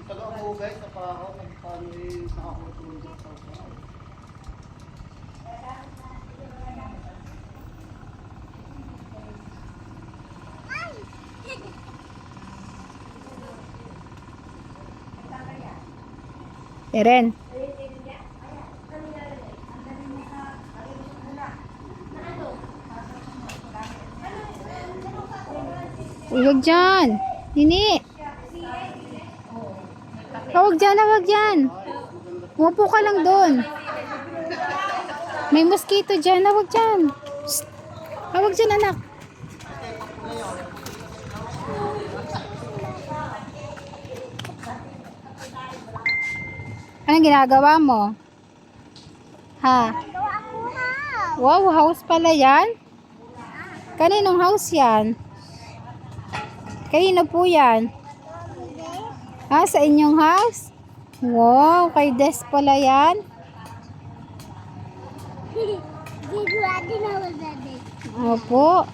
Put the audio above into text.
Taga mo guys, sa parahaw, nagpaano eh, nakakutulong sa parahaw. Eren. Uy, wag dyan. Nini. Huwag dyan, huwag dyan. Umupo ka lang doon. May mosquito dyan, huwag dyan. Psst. Huwag dyan, anak. Anong ginagawa mo? Ha? Wow, house pala yan? Kaninong house yan? Kanino po yan? Ha, sa inyong house? Wow, kay Des pala yan? Opo.